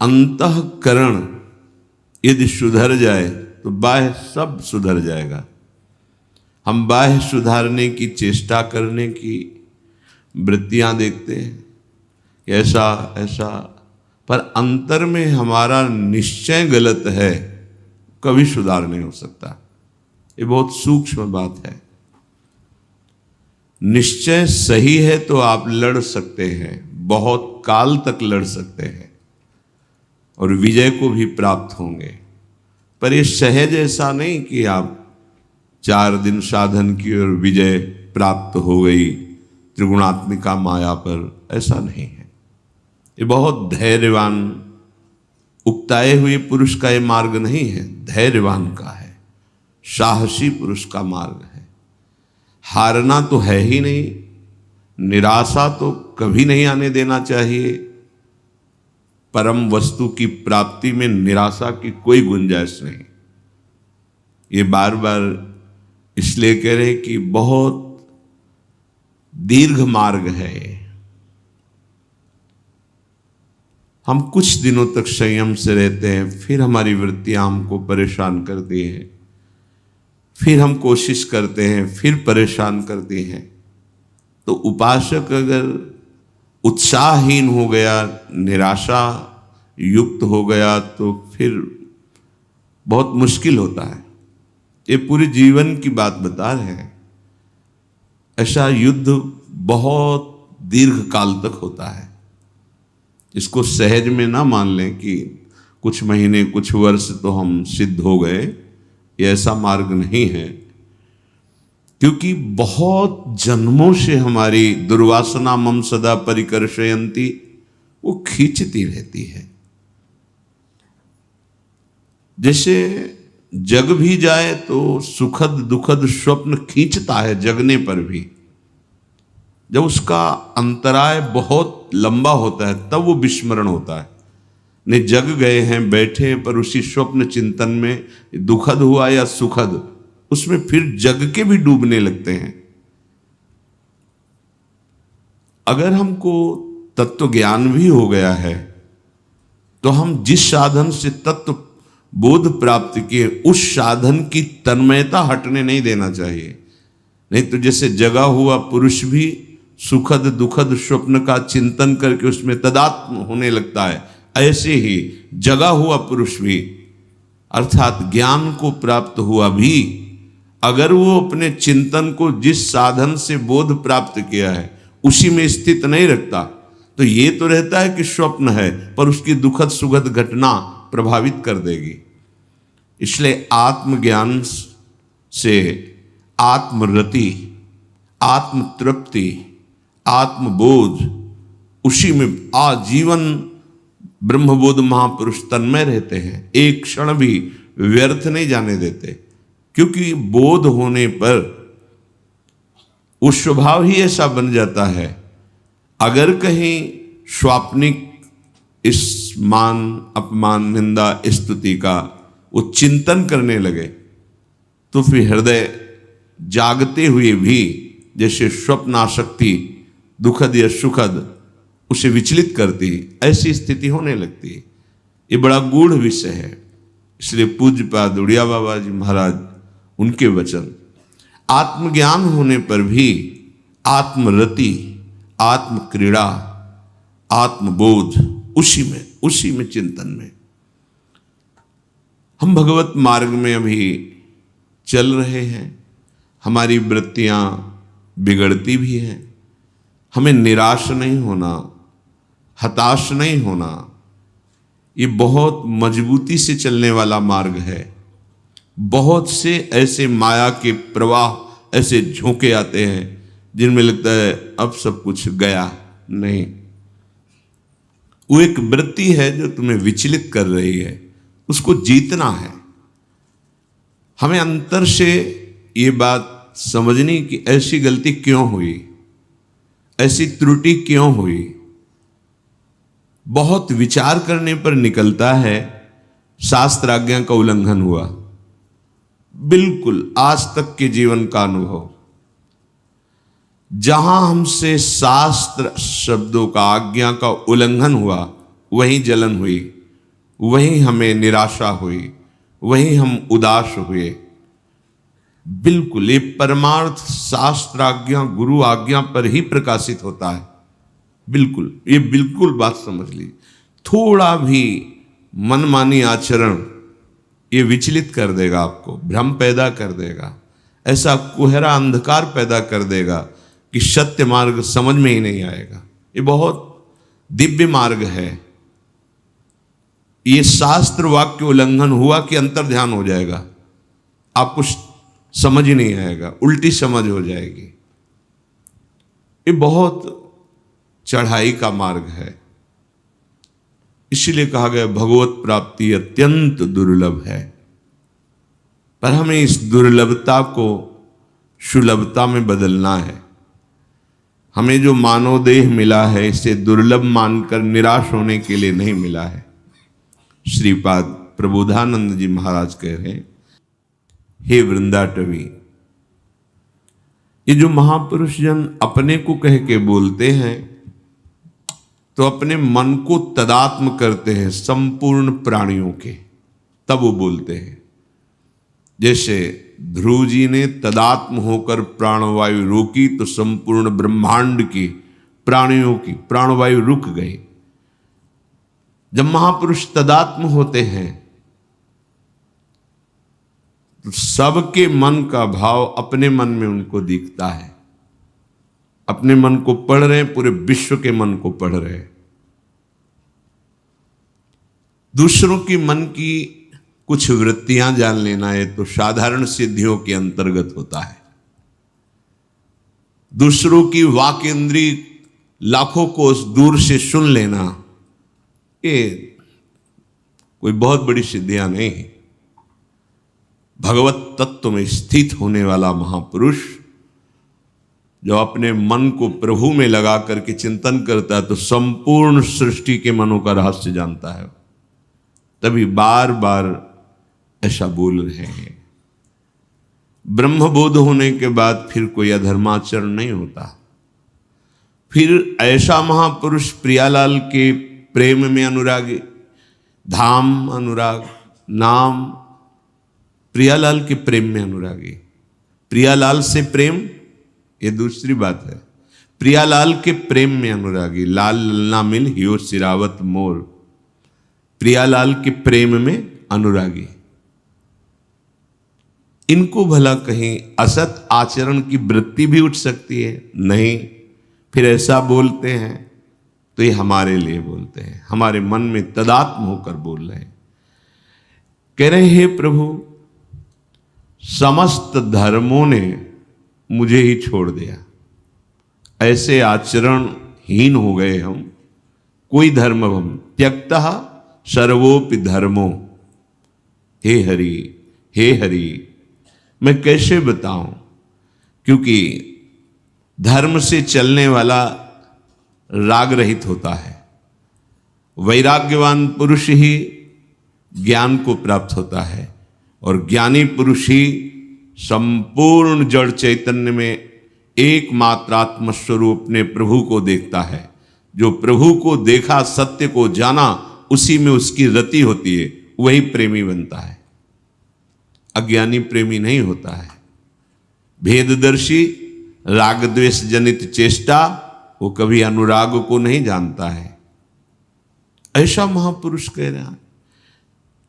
अंतःकरण यदि सुधर जाए तो बाह्य सब सुधर जाएगा। हम बाह्य सुधारने की चेष्टा करने की वृत्तियां देखते हैं, ऐसा ऐसा, पर अंतर में हमारा निश्चय गलत है, कभी सुधार नहीं हो सकता। ये बहुत सूक्ष्म बात है। निश्चय सही है तो आप लड़ सकते हैं, बहुत काल तक लड़ सकते हैं और विजय को भी प्राप्त होंगे। पर ये सहज ऐसा नहीं कि आप 4 दिन साधन की और विजय प्राप्त हो गई त्रिगुणात्मिका माया पर, ऐसा नहीं है। ये बहुत धैर्यवान उकताए हुए पुरुष का ये मार्ग नहीं है, धैर्यवान का है, साहसी पुरुष का मार्ग है। हारना तो है ही नहीं, निराशा तो कभी नहीं आने देना चाहिए। परम वस्तु की प्राप्ति में निराशा की कोई गुंजाइश नहीं। ये बार बार इसलिए कह रहे कि बहुत दीर्घ मार्ग है। हम कुछ दिनों तक संयम से रहते हैं, फिर हमारी वृत्तियां हमको परेशान करती हैं, फिर हम कोशिश करते हैं, फिर परेशान करती हैं। तो उपासक अगर उत्साहहीन हो गया, निराशा युक्त हो गया, तो फिर बहुत मुश्किल होता है। ये पूरे जीवन की बात बता रहे हैं। ऐसा युद्ध बहुत दीर्घ काल तक होता है। इसको सहज में ना मान लें कि कुछ महीने कुछ वर्ष तो हम सिद्ध हो गए, ये ऐसा मार्ग नहीं है। क्योंकि बहुत जन्मों से हमारी दुर्वासना मम सदा परिकर्षयन्ति, वो खींचती रहती है। जैसे जग भी जाए तो सुखद दुखद स्वप्न खींचता है, जगने पर भी। जब उसका अंतराय बहुत लंबा होता है तब वो विस्मरण होता है। नहीं, जग गए हैं, बैठे, पर उसी स्वप्न चिंतन में दुखद हुआ या सुखद, उसमें फिर जग के भी डूबने लगते हैं। अगर हमको तत्व ज्ञान भी हो गया है तो हम जिस साधन से तत्व बोध प्राप्त किए, उस साधन की तन्मयता हटने नहीं देना चाहिए। नहीं तो जैसे जगा हुआ पुरुष भी सुखद दुखद स्वप्न का चिंतन करके उसमें तदात्म होने लगता है, ऐसे ही जगा हुआ पुरुष भी, अर्थात ज्ञान को प्राप्त हुआ भी, अगर वो अपने चिंतन को जिस साधन से बोध प्राप्त किया है उसी में स्थित नहीं रखता, तो ये तो रहता है कि स्वप्न है, पर उसकी दुखद सुखद घटना प्रभावित कर देगी। इसलिए आत्मज्ञान से आत्मरति, आत्म तृप्ति, आत्मबोध, उसी में आजीवन ब्रह्मबोध महापुरुष तन्मय रहते हैं, एक क्षण भी व्यर्थ नहीं जाने देते। क्योंकि बोध होने पर वो स्वभाव ही ऐसा बन जाता है, अगर कहीं स्वाप्निक इस मान अपमान निंदा स्तुति का वो चिंतन करने लगे तो फिर हृदय जागते हुए भी जैसे स्वप्नाशक्ति दुखद या सुखद उसे विचलित करती, ऐसी स्थिति होने लगती। ये बड़ा गूढ़ विषय है। इसलिए पूज्यपाद उड़िया बाबा जी महाराज, उनके वचन, आत्मज्ञान होने पर भी आत्मरति, आत्मक्रीड़ा, आत्मबोध, उसी में चिंतन में। हम भगवत मार्ग में अभी चल रहे हैं, हमारी वृत्तियां बिगड़ती भी हैं। हमें निराश नहीं होना, हताश नहीं होना। ये बहुत मजबूती से चलने वाला मार्ग है। बहुत से ऐसे माया के प्रवाह, ऐसे झोंके आते हैं जिनमें लगता है अब सब कुछ गया। नहीं, वो एक वृत्ति है जो तुम्हें विचलित कर रही है, उसको जीतना है। हमें अंतर से ये बात समझनी कि ऐसी गलती क्यों हुई, ऐसी त्रुटि क्यों हुई। बहुत विचार करने पर निकलता है शास्त्र आज्ञा का उल्लंघन हुआ। बिल्कुल आज तक के जीवन का अनुभव, जहां हमसे शास्त्र शब्दों का, आज्ञा का उल्लंघन हुआ, वहीं जलन हुई, वहीं हमें निराशा हुई, वहीं हम उदास हुए। बिल्कुल ये परमार्थ शास्त्र आज्ञा गुरु आज्ञा पर ही प्रकाशित होता है। बिल्कुल, ये बिल्कुल बात समझ ली। थोड़ा भी मनमानी आचरण ये विचलित कर देगा, आपको भ्रम पैदा कर देगा, ऐसा कोहरा अंधकार पैदा कर देगा कि सत्य मार्ग समझ में ही नहीं आएगा। ये बहुत दिव्य मार्ग है। ये शास्त्र वाक्य उल्लंघन हुआ कि अंतर ध्यान हो जाएगा, आपको समझ ही नहीं आएगा, उल्टी समझ हो जाएगी। ये बहुत चढ़ाई का मार्ग है। इसीलिए कहा गया भगवत प्राप्ति अत्यंत दुर्लभ है। पर हमें इस दुर्लभता को सुलभता में बदलना है। हमें जो मानव देह मिला है इसे दुर्लभ मानकर निराश होने के लिए नहीं मिला है। श्रीपाद प्रबोधानंद जी महाराज कह रहे हैं, हे वृंदाटवी, ये जो महापुरुष जन अपने को कह के बोलते हैं तो अपने मन को तदात्म करते हैं संपूर्ण प्राणियों के, तब वो बोलते हैं। जैसे ध्रुव जी ने तदात्म होकर प्राणवायु रोकी तो संपूर्ण ब्रह्मांड की प्राणियों की प्राणवायु रुक गई। जब महापुरुष तदात्म होते हैं तो सबके मन का भाव अपने मन में उनको दिखता है। अपने मन को पढ़ रहे हैं, पूरे विश्व के मन को पढ़ रहे हैं। दूसरों की मन की कुछ वृत्तियां जान लेना है तो साधारण सिद्धियों के अंतर्गत होता है। दूसरों की वाक इंद्री लाखों कोस दूर से सुन लेना, ये कोई बहुत बड़ी सिद्धियां नहीं। भगवत तत्व में स्थित होने वाला महापुरुष जो अपने मन को प्रभु में लगा करके चिंतन करता है तो संपूर्ण सृष्टि के मनों का रहस्य जानता है। तभी बार बार ऐसा बोल रहे हैं। ब्रह्मबोध होने के बाद फिर कोई अधर्माचरण नहीं होता। फिर ऐसा महापुरुष प्रियालाल के प्रेम में अनुरागी, धाम अनुराग, नाम, प्रियालाल के प्रेम में अनुरागी। प्रियालाल से प्रेम ये दूसरी बात है। प्रियालाल के प्रेम में अनुरागी, लाल ललना मिल हियो सिरावत मोर, प्रियालाल के प्रेम में अनुरागी। इनको भला कहीं असत आचरण की वृत्ति भी उठ सकती है? नहीं। फिर ऐसा बोलते हैं तो ये हमारे लिए बोलते हैं, हमारे मन में तदात्म होकर बोल रहे हैं। कह रहे हे प्रभु, समस्त धर्मों ने मुझे ही छोड़ दिया, ऐसे आचरण हीन हो गए हम। कोई धर्म हम त्यक्तः सर्वोपि धर्मो। हे हरि, हे हरि, मैं कैसे बताऊं? क्योंकि धर्म से चलने वाला राग रहित होता है। वैराग्यवान पुरुष ही ज्ञान को प्राप्त होता है और ज्ञानी पुरुष ही संपूर्ण जड़ चैतन्य में एकमात्र आत्म स्वरूप अपने प्रभु को देखता है। जो प्रभु को देखा, सत्य को जाना, उसी में उसकी रति होती है, वही प्रेमी बनता है। अज्ञानी प्रेमी नहीं होता है। भेददर्शी राग द्वेष जनित चेष्टा, वो कभी अनुराग को नहीं जानता है। ऐसा महापुरुष कह रहा है,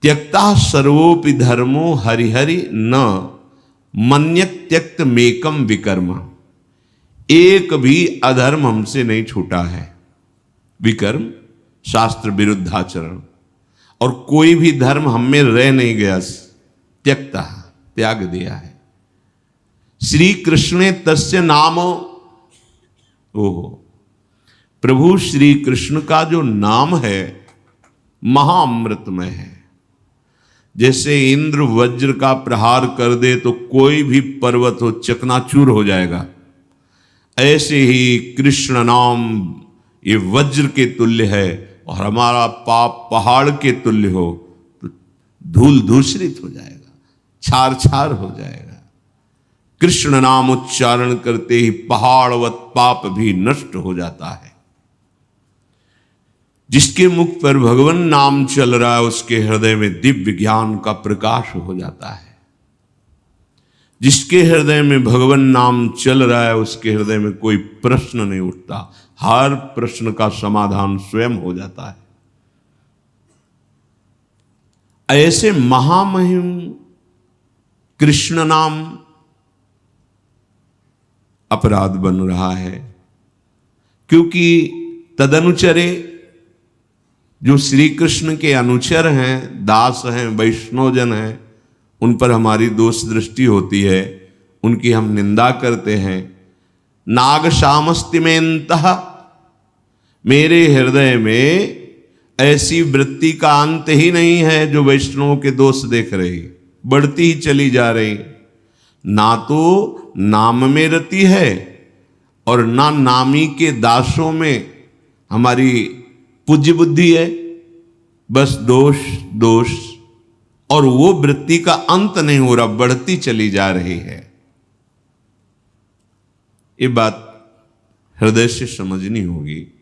त्यक्ता सर्वोपि धर्मो हरिहरि न मन्यक त्यक्त मेकम विकर्म। एक भी अधर्म हमसे नहीं छूटा है। विकर्म शास्त्र विरुद्ध आचरण, और कोई भी धर्म हम में रह नहीं गया। त्यक्ता, त्याग दिया है। श्री कृष्णे तस्य नाम, ओहो, प्रभु श्री कृष्ण का जो नाम है महाअमृतमय है। जैसे इंद्र वज्र का प्रहार कर दे तो कोई भी पर्वत हो चकनाचूर हो जाएगा, ऐसे ही कृष्ण नाम ये वज्र के तुल्य है। और हमारा पाप पहाड़ के तुल्य हो तो धूल धूसरित हो जाएगा, छार छार हो जाएगा। कृष्ण नाम उच्चारण करते ही पहाड़वत पाप भी नष्ट हो जाता है। जिसके मुख पर भगवान नाम चल रहा है उसके हृदय में दिव्य ज्ञान का प्रकाश हो जाता है। जिसके हृदय में भगवान नाम चल रहा है उसके हृदय में कोई प्रश्न नहीं उठता, हर प्रश्न का समाधान स्वयं हो जाता है। ऐसे महामहिम कृष्ण नाम अपराध बन रहा है, क्योंकि तदनुचरे जो श्री कृष्ण के अनुचर हैं, दास हैं, वैष्णवजन हैं, उन पर हमारी दोष दृष्टि होती है, उनकी हम निंदा करते हैं। नाग शामस्तिमेन्तः, मेरे हृदय में ऐसी वृत्ति का अंत ही नहीं है जो वैष्णवों के दोष देख रही, बढ़ती ही चली जा रही। ना तो नाम में रति है और ना नामी के दासों में हमारी पूज्य बुद्धि है, बस दोष दोष, और वो वृत्ति का अंत नहीं हो रहा, बढ़ती चली जा रही है। ये बात हृदय से समझनी होगी।